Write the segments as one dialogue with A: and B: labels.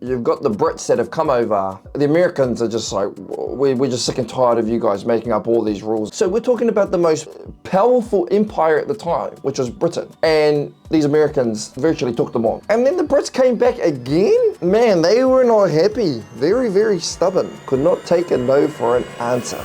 A: You've got the Brits that have come over. The Americans are just like, we're just sick and tired of you guys making up all these rules. So we're talking about the most powerful empire at the time, which was Britain. And these Americans virtually took them on. And then the Brits came back again? Man, they were not happy. Very, very stubborn. Could not take a no for an answer.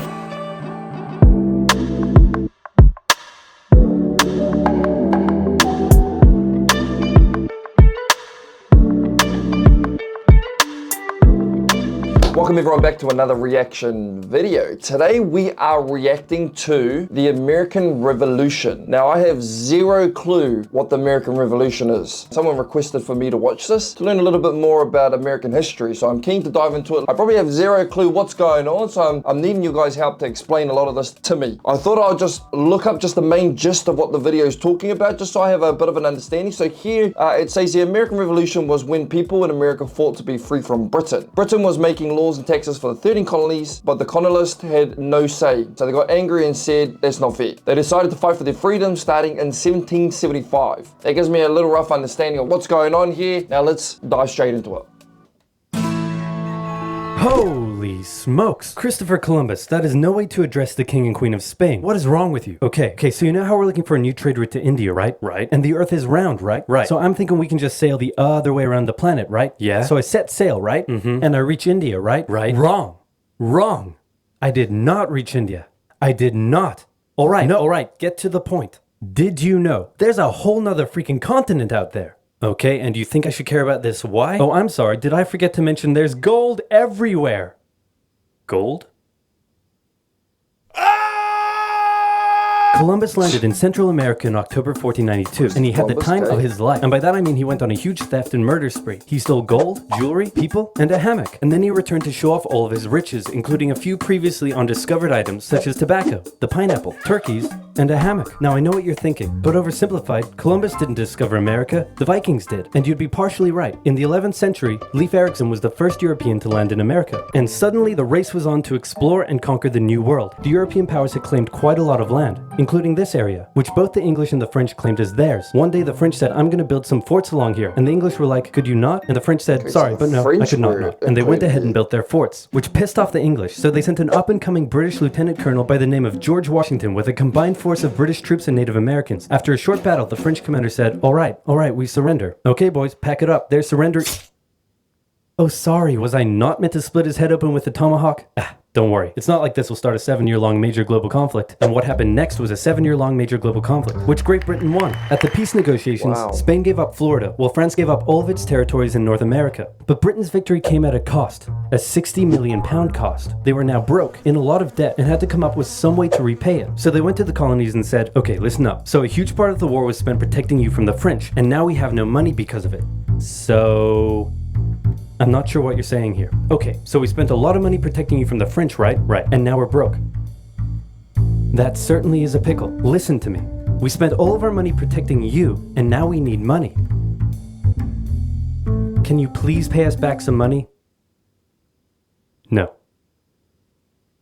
A: Welcome everyone back to another reaction video. Today we are reacting to the American Revolution. Now I have zero clue what the American Revolution is. Someone requested for me to watch this to learn a little bit more about American history, so I'm keen to dive into it. I probably have zero clue what's going on, so I'm needing you guys' help to explain a lot of this to me. I thought I'll just look up just the main gist of what the video is talking about, just so I have a bit of an understanding. So here it says the American Revolution was when people in America fought to be free from Britain. Britain was making laws and taxes for the 13 colonies, but the colonists had no say. So they got angry and said, that's not fair. They decided to fight for their freedom starting in 1775. That gives me a little rough understanding of what's going on here. Now let's dive straight into it.
B: Holy smokes. Christopher Columbus, that is no way to address the King and Queen of Spain. What is wrong with you? Okay, so you know how we're looking for a new trade route to India, right? Right. And the earth is round, right? Right. So I'm thinking we can just sail the other way around the planet, right? Yeah. So I set sail, right? And I reach India, right? Right. Wrong. I did not reach India. I did not. All right, get to the point. Did you know there's a whole nother freaking continent out there? Okay, and do you think I should care about this? Why? Oh, I'm sorry. Did I forget to mention there's gold everywhere? Gold? Columbus landed in Central America in October 1492, and he had the time of his life. And by that I mean he went on a huge theft and murder spree. He stole gold, jewelry, people, and a hammock. And then he returned to show off all of his riches, including a few previously undiscovered items such as tobacco, the pineapple, turkeys, and a hammock. Now I know what you're thinking, but oversimplified, Columbus didn't discover America, the Vikings did. And you'd be partially right. In the 11th century, Leif Erikson was the first European to land in America. And suddenly the race was on to explore and conquer the New World. The European powers had claimed quite a lot of land, including this area, which both the English and the French claimed as theirs. One day the French said, I'm gonna build some forts along here. And the English were like, could you not? And the French said, sorry, but no, I could not. And they went ahead and built their forts, which pissed off the English. So they sent an up-and-coming British lieutenant colonel by the name of George Washington with a combined force of British troops and Native Americans. After a short battle, the French commander said, all right, we surrender. Okay, boys, pack it up. They're surrendering. Oh, sorry, was I not meant to split his head open with a tomahawk? Don't worry, it's not like this will start a 7-year-long major global conflict. And what happened next was a 7-year-long major global conflict, which Great Britain won. At the peace negotiations, Spain gave up Florida, while France gave up all of its territories in North America. But Britain's victory came at a cost, a £60 million cost. They were now broke, in a lot of debt, and had to come up with some way to repay it. So they went to the colonies and said, okay, listen up. So a huge part of the war was spent protecting you from the French, and now we have no money because of it. So... I'm not sure what you're saying here. Okay, so we spent a lot of money protecting you from the French, right? Right. And now we're broke. That certainly is a pickle. Listen to me. We spent all of our money protecting you, and now we need money. Can you please pay us back some money? No.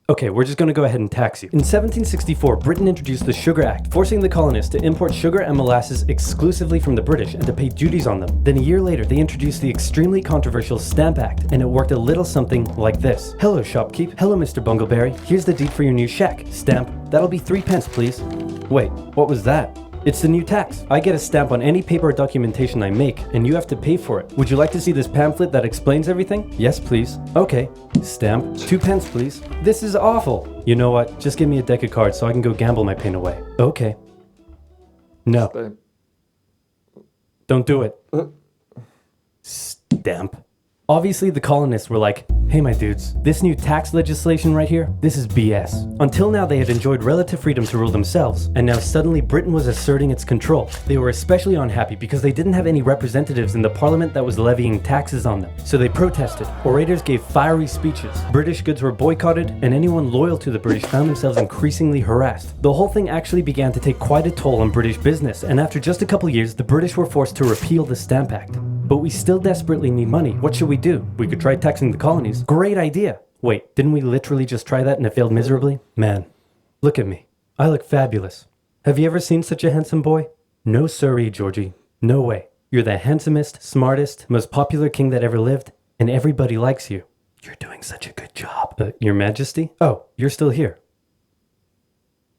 B: Okay, we're just gonna go ahead and tax you. In 1764, Britain introduced the Sugar Act, forcing the colonists to import sugar and molasses exclusively from the British and to pay duties on them. Then a year later, they introduced the extremely controversial Stamp Act, and it worked a little something like this. Hello, shopkeep. Hello, Mr. Bungleberry. Here's the deed for your new shack. Stamp. That'll be 3 pence, please. Wait, what was that? It's the new tax. I get a stamp on any paper or documentation I make, and you have to pay for it. Would you like to see this pamphlet that explains everything? Yes, please. Okay. Stamp. 2 pence, please. This is awful. You know what? Just give me a deck of cards so I can go gamble my pain away. Okay. No. Don't do it. Stamp. Obviously, the colonists were like, hey my dudes, this new tax legislation right here, this is BS. Until now they had enjoyed relative freedom to rule themselves, and now suddenly Britain was asserting its control. They were especially unhappy because they didn't have any representatives in the parliament that was levying taxes on them. So they protested, orators gave fiery speeches, British goods were boycotted, and anyone loyal to the British found themselves increasingly harassed. The whole thing actually began to take quite a toll on British business, and after just a couple years, the British were forced to repeal the Stamp Act. But we still desperately need money. What should we do? We could try taxing the colonies. Great idea. Wait, didn't we literally just try that and it failed miserably? Man, look at me. I look fabulous. Have you ever seen such a handsome boy? No siree, Georgie. No way. You're the handsomest, smartest, most popular king that ever lived, and everybody likes you. You're doing such a good job. Your Majesty? Oh, you're still here.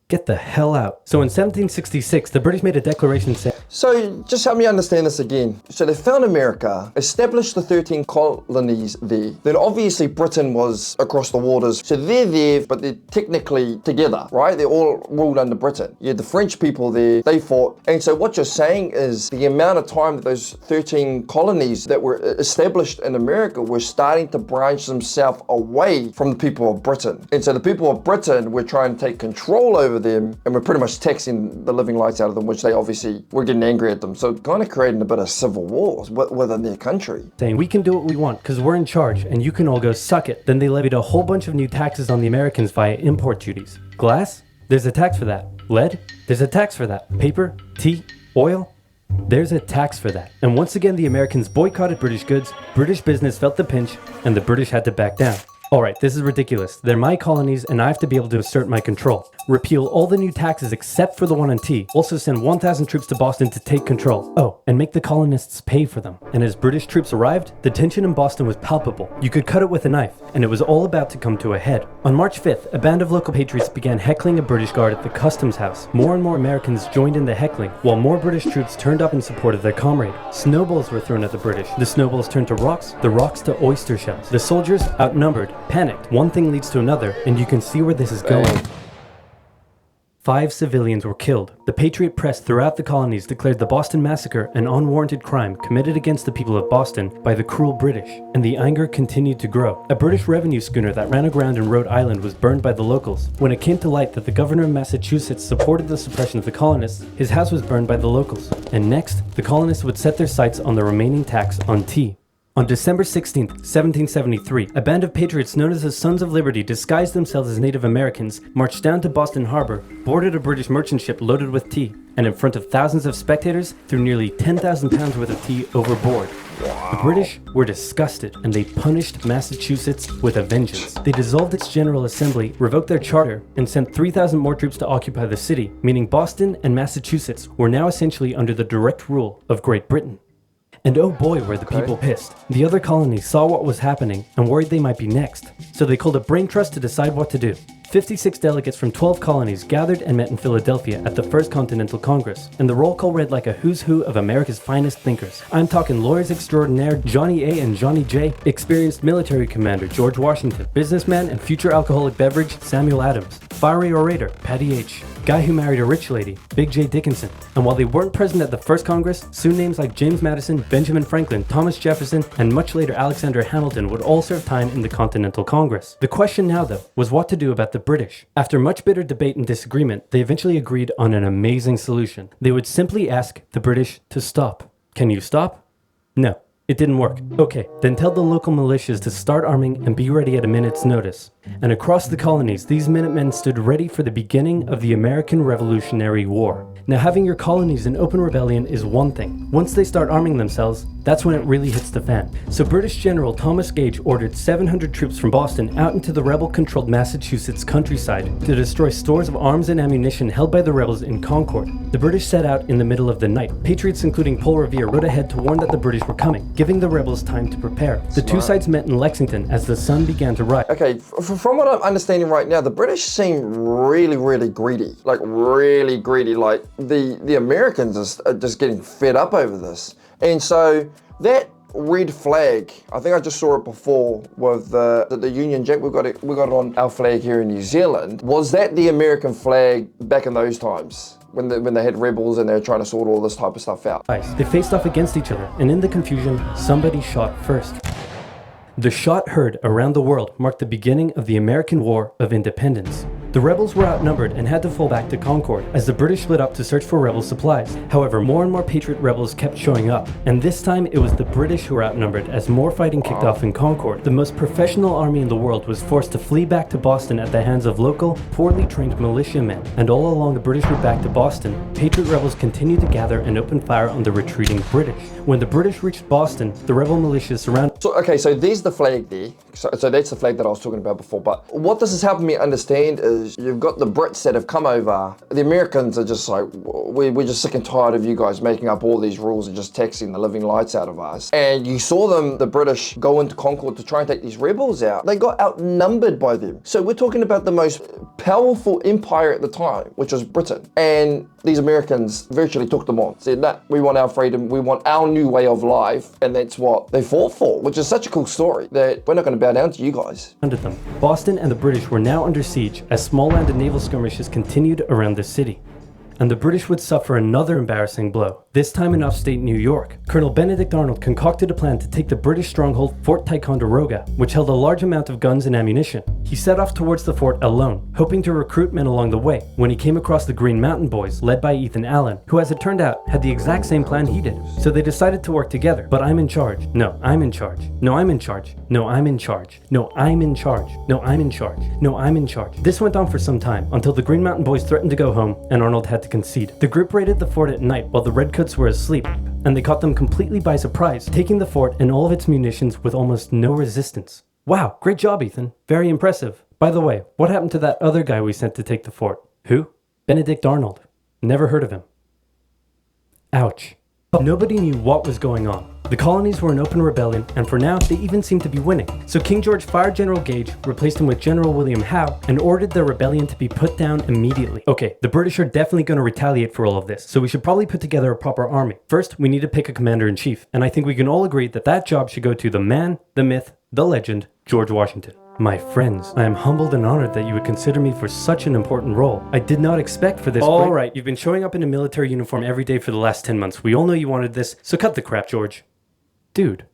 B: Get the hell out. So in 1766, the British made a declaration saying...
A: So just help me understand this again. So they found America, established the 13 colonies there. Then obviously Britain was across the waters. So they're there, but they're technically together, right? They're all ruled under Britain. You had the French people there, they fought. And so what you're saying is the amount of time that those 13 colonies that were established in America were starting to branch themselves away from the people of Britain. And so the people of Britain were trying to take control over them, and we're pretty much taxing the living lights out of them, which they obviously were getting angry at them. So kind of creating a bit of civil wars within their country.
B: Saying we can do what we want because we're in charge and you can all go suck it. Then they levied a whole bunch of new taxes on the Americans via import duties. Glass? There's a tax for that. Lead? There's a tax for that. Paper? Tea? Oil? There's a tax for that. And once again, the Americans boycotted British goods, British business felt the pinch, and the British had to back down. Alright, this is ridiculous. They're my colonies and I have to be able to assert my control. Repeal all the new taxes except for the one on tea. Also send 1,000 troops to Boston to take control. Oh, and make the colonists pay for them. And as British troops arrived, the tension in Boston was palpable. You could cut it with a knife, and it was all about to come to a head. On March 5th, a band of local patriots began heckling a British guard at the customs house. More and more Americans joined in the heckling, while more British troops turned up in support of their comrade. Snowballs were thrown at the British. The snowballs turned to rocks, the rocks to oyster shells. The soldiers, outnumbered, panicked. One thing leads to another, and you can see where this is going. 5 civilians were killed. The Patriot press throughout the colonies declared the Boston Massacre an unwarranted crime committed against the people of Boston by the cruel British, and the anger continued to grow. A British revenue schooner that ran aground in Rhode Island was burned by the locals. When it came to light that the governor of Massachusetts supported the suppression of the colonists, his house was burned by the locals. And next, the colonists would set their sights on the remaining tax on tea. On December 16, 1773, a band of patriots known as the Sons of Liberty disguised themselves as Native Americans, marched down to Boston Harbor, boarded a British merchant ship loaded with tea, and in front of thousands of spectators, threw nearly 10,000 pounds worth of tea overboard. The British were disgusted, and they punished Massachusetts with a vengeance. They dissolved its General Assembly, revoked their charter, and sent 3,000 more troops to occupy the city, meaning Boston and Massachusetts were now essentially under the direct rule of Great Britain. And oh boy, were the people pissed. The other colonies saw what was happening and worried they might be next. So they called a brain trust to decide what to do. 56 delegates from 12 colonies gathered and met in Philadelphia at the First Continental Congress, and the roll call read like a who's who of America's finest thinkers. I'm talking lawyers extraordinaire Johnny A and Johnny J, experienced military commander George Washington, businessman and future alcoholic beverage Samuel Adams, fiery orator Patty H, guy who married a rich lady Big J Dickinson. And while they weren't present at the first Congress, soon names like James Madison, Benjamin Franklin, Thomas Jefferson, and much later Alexander Hamilton would all serve time in the Continental Congress. The question now, though, was what to do about the British. After much bitter debate and disagreement, they eventually agreed on an amazing solution. They would simply ask the British to stop. Can you stop? No. It didn't work. Okay, then tell the local militias to start arming and be ready at a minute's notice. And across the colonies, these Minutemen stood ready for the beginning of the American Revolutionary War. Now, having your colonies in open rebellion is one thing. Once they start arming themselves, that's when it really hits the fan. So British General Thomas Gage ordered 700 troops from Boston out into the rebel-controlled Massachusetts countryside to destroy stores of arms and ammunition held by the rebels in Concord. The British set out in the middle of the night. Patriots including Paul Revere rode ahead to warn that the British were coming, giving the rebels time to prepare. The two sides met in Lexington as the sun began to rise.
A: Okay, from what I'm understanding right now, the British seem really, really greedy. Like, really greedy. Like, the Americans are just getting fed up over this. And so, that red flag, I think I just saw it before with the Union Jack, we got it on our flag here in New Zealand. Was that the American flag back in those times? When they had rebels and they were trying to sort all this type of stuff out?
B: They faced off against each other, and in the confusion, somebody shot first. The shot heard around the world marked the beginning of the American War of Independence. The rebels were outnumbered and had to fall back to Concord as the British split up to search for rebel supplies. However, more and more Patriot rebels kept showing up, and this time it was the British who were outnumbered as more fighting kicked off in Concord. The most professional army in the world was forced to flee back to Boston at the hands of local, poorly trained militiamen. And all along the British route back to Boston, Patriot rebels continued to gather and open fire on the retreating British. When the British reached Boston, the rebel militias surrounded...
A: So there's the flag there. So that's the flag that I was talking about before. But what this is helping me understand is is you've got the Brits that have come over. The Americans are just like, we're just sick and tired of you guys making up all these rules and just taxing the living lights out of us. And you saw them, the British, go into Concord to try and take these rebels out. They got outnumbered by them. So we're talking about the most powerful empire at the time, which was Britain. And these Americans virtually took them on, said, nah, we want our freedom, we want our new way of life, and that's what they fought for, which is such a cool story that we're not going to bow down to you guys.
B: Under them, Boston and the British were now under siege as small land and naval skirmishes continued around the city. And the British would suffer another embarrassing blow, this time in upstate New York. Colonel Benedict Arnold concocted a plan to take the British stronghold Fort Ticonderoga, which held a large amount of guns and ammunition. He set off towards the fort alone, hoping to recruit men along the way, when he came across the Green Mountain Boys, led by Ethan Allen, who, as it turned out, had the exact same plan he did. So they decided to work together. But I'm in charge. No, I'm in charge. No, I'm in charge. No, I'm in charge. No, I'm in charge. No, I'm in charge. No, I'm in charge. This went on for some time, until the Green Mountain Boys threatened to go home, and Arnold had to concede. The group raided the fort at night while the Redcoats were asleep, and they caught them completely by surprise, taking the fort and all of its munitions with almost no resistance. Wow, great job, Ethan. Very impressive. By the way, what happened to that other guy we sent to take the fort? Who? Benedict Arnold. Never heard of him. Ouch. But nobody knew what was going on. The colonies were in open rebellion, and for now, they even seemed to be winning. So King George fired General Gage, replaced him with General William Howe, and ordered the rebellion to be put down immediately. Okay, the British are definitely going to retaliate for all of this, so we should probably put together a proper army. First, we need to pick a commander-in-chief, and I think we can all agree that that job should go to the man, the myth, the legend, George Washington. My friends, I am humbled and honored that you would consider me for such an important role. I did not expect for this. Alright, you've been showing up in a military uniform every day for the last 10 months. We all know you wanted this, so cut the crap, George. Dude.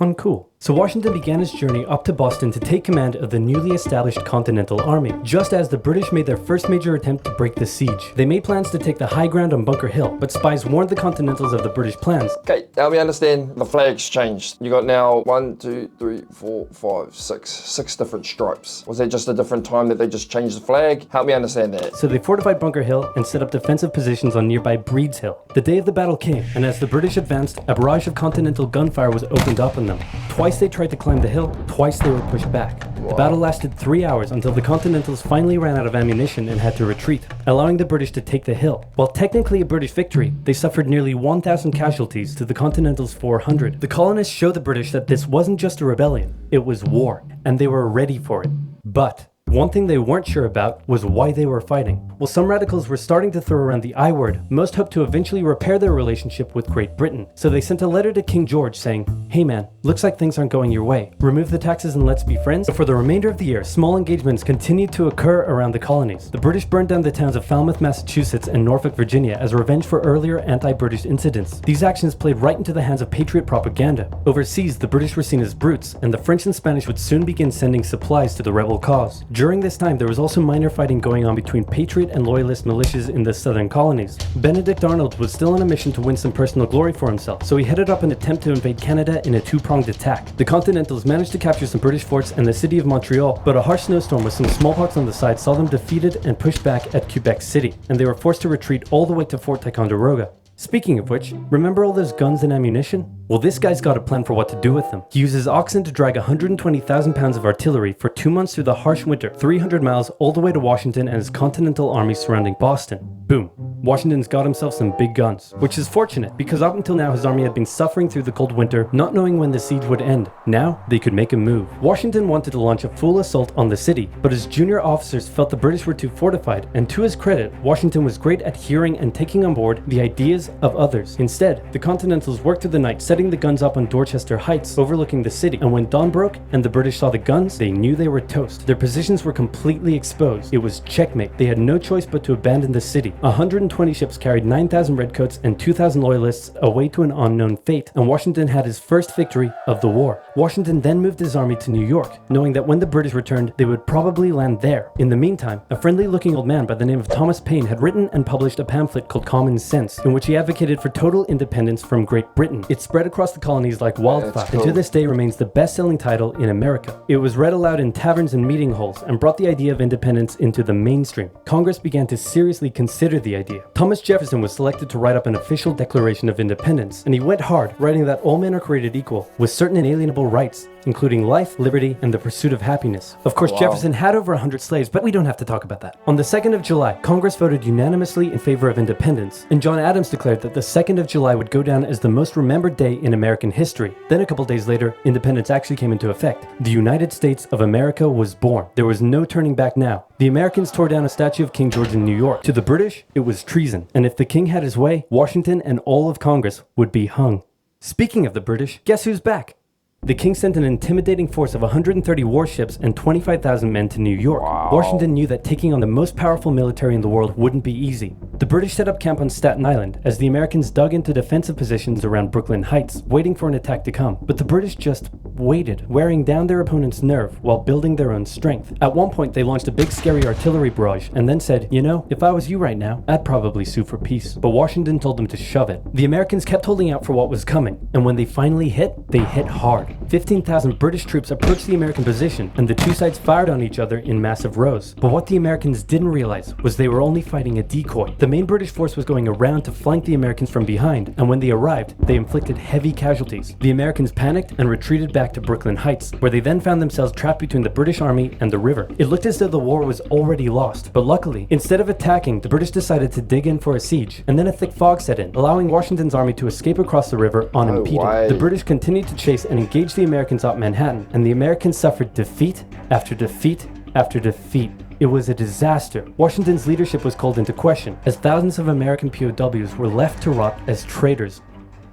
B: Uncool. So Washington began his journey up to Boston to take command of the newly established Continental Army, just as the British made their first major attempt to break the siege. They made plans to take the high ground on Bunker Hill, but spies warned the Continentals of the British plans.
A: Okay, now we understand the flag's changed. You got now 1, 2, 3, 4, 5, 6 different stripes. Was that just a different time that they just changed the flag? Help me understand that.
B: So they fortified Bunker Hill and set up defensive positions on nearby Breed's Hill. The day of the battle came, and as the British advanced, a barrage of Continental gunfire was opened up on them. Twice they tried to climb the hill, twice they were pushed back. The battle lasted 3 hours until the Continentals finally ran out of ammunition and had to retreat, allowing the British to take the hill. While technically a British victory, they suffered nearly 1,000 casualties to the Continentals' 400. The colonists showed the British that this wasn't just a rebellion, it was war, and they were ready for it. But one thing they weren't sure about was why they were fighting. While some radicals were starting to throw around the I word, most hoped to eventually repair their relationship with Great Britain. So they sent a letter to King George saying, hey man, looks like things aren't going your way. Remove the taxes and let's be friends. But for the remainder of the year, small engagements continued to occur around the colonies. The British burned down the towns of Falmouth, Massachusetts and Norfolk, Virginia as revenge for earlier anti-British incidents. These actions played right into the hands of patriot propaganda. Overseas, the British were seen as brutes, and the French and Spanish would soon begin sending supplies to the rebel cause. During this time, there was also minor fighting going on between patriot and loyalist militias in the southern colonies. Benedict Arnold was still on a mission to win some personal glory for himself, so he headed up an attempt to invade Canada in a two-pronged attack. The Continentals managed to capture some British forts and the city of Montreal, but a harsh snowstorm with some smallpox on the side saw them defeated and pushed back at Quebec City, and they were forced to retreat all the way to Fort Ticonderoga. Speaking of which, remember all those guns and ammunition? Well, this guy's got a plan for what to do with them. He uses oxen to drag 120,000 pounds of artillery for 2 months through the harsh winter, 300 miles all the way to Washington and his Continental Army surrounding Boston. Boom. Washington's got himself some big guns, which is fortunate because up until now his army had been suffering through the cold winter, not knowing when the siege would end. Now, they could make a move. Washington wanted to launch a full assault on the city, but his junior officers felt the British were too fortified, and to his credit, Washington was great at hearing and taking on board the ideas of others. Instead, the Continentals worked through the night setting the guns up on Dorchester Heights, overlooking the city, and when dawn broke and the British saw the guns, they knew they were toast. Their positions were completely exposed. It was checkmate. They had no choice but to abandon the city. 120 ships carried 9,000 redcoats and 2,000 loyalists away to an unknown fate, and Washington had his first victory of the war. Washington then moved his army to New York, knowing that when the British returned, they would probably land there. In the meantime, a friendly-looking old man by the name of Thomas Paine had written and published a pamphlet called Common Sense, in which he advocated for total independence from Great Britain. It spread across the colonies like wildfire, and to this day remains the best-selling title in America. It was read aloud in taverns and meeting halls, and brought the idea of independence into the mainstream. Congress began to seriously consider the idea. Thomas Jefferson was selected to write up an official Declaration of Independence, and he went hard, writing that all men are created equal, with certain inalienable equal rights, including life, liberty, and the pursuit of happiness. Of course, Jefferson had over 100 slaves, but we don't have to talk about that. On the 2nd of July, Congress voted unanimously in favor of independence, and John Adams declared that the 2nd of July would go down as the most remembered day in American history. Then a couple days later, independence actually came into effect. The United States of America was born. There was no turning back now. The Americans tore down a statue of King George in New York. To the British, it was treason, and if the king had his way, Washington and all of Congress would be hung. Speaking of the British, guess who's back? The king sent an intimidating force of 130 warships and 25,000 men to New York. Washington knew that taking on the most powerful military in the world wouldn't be easy. The British set up camp on Staten Island as the Americans dug into defensive positions around Brooklyn Heights, waiting for an attack to come. But the British just waited, wearing down their opponent's nerve while building their own strength. At one point, they launched a big scary artillery barrage and then said, you know, if I was you right now, I'd probably sue for peace. But Washington told them to shove it. The Americans kept holding out for what was coming, and when they finally hit, they hit hard. 15,000 British troops approached the American position, and the two sides fired on each other in massive rows. But what the Americans didn't realize was they were only fighting a decoy. The main British force was going around to flank the Americans from behind, and when they arrived, they inflicted heavy casualties. The Americans panicked and retreated back to Brooklyn Heights, where they then found themselves trapped between the British army and the river. It looked as though the war was already lost, but luckily, instead of attacking, the British decided to dig in for a siege, and then a thick fog set in, allowing Washington's army to escape across the river unimpeded. The British continued to chase and engage the Americans at Manhattan, and the Americans suffered defeat after defeat after defeat. It was a disaster. Washington's leadership was called into question, as thousands of American POWs were left to rot as traitors.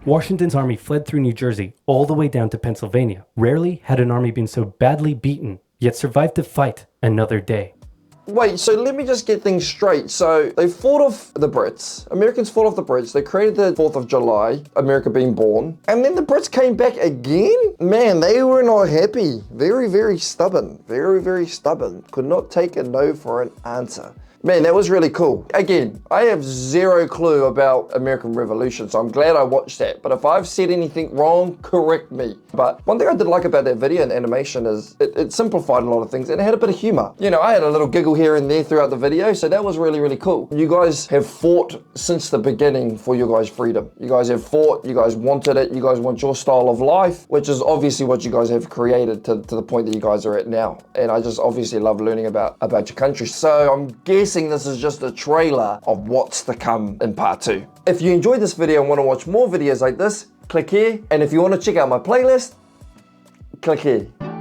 B: Washington's army fled through New Jersey all the way down to Pennsylvania. Rarely had an army been so badly beaten, yet survived to fight another day.
A: Wait, so let me just get things straight. So they fought off the Brits. Americans fought off the Brits. They created the 4th of July, America being born. And then the Brits came back again? Man, they were not happy. Very, very stubborn. Very, very stubborn. Could not take a no for an answer. Man, that was really cool. Again, I have zero clue about American Revolution, so I'm glad I watched that. But if I've said anything wrong, correct me. But one thing I did like about that video and animation is it simplified a lot of things and it had a bit of humor. You know, I had a little giggle here and there throughout the video, so that was really, really cool. You guys have fought since the beginning for your guys' freedom. You guys have fought, you guys wanted it, you guys want your style of life, which is obviously what you guys have created to the point that you guys are at now. And I just obviously love learning about your country. So I'm guessing this is just a trailer of what's to come in part 2. If you enjoyed this video and want to watch more videos like this, click here. And if you want to check out my playlist, click here.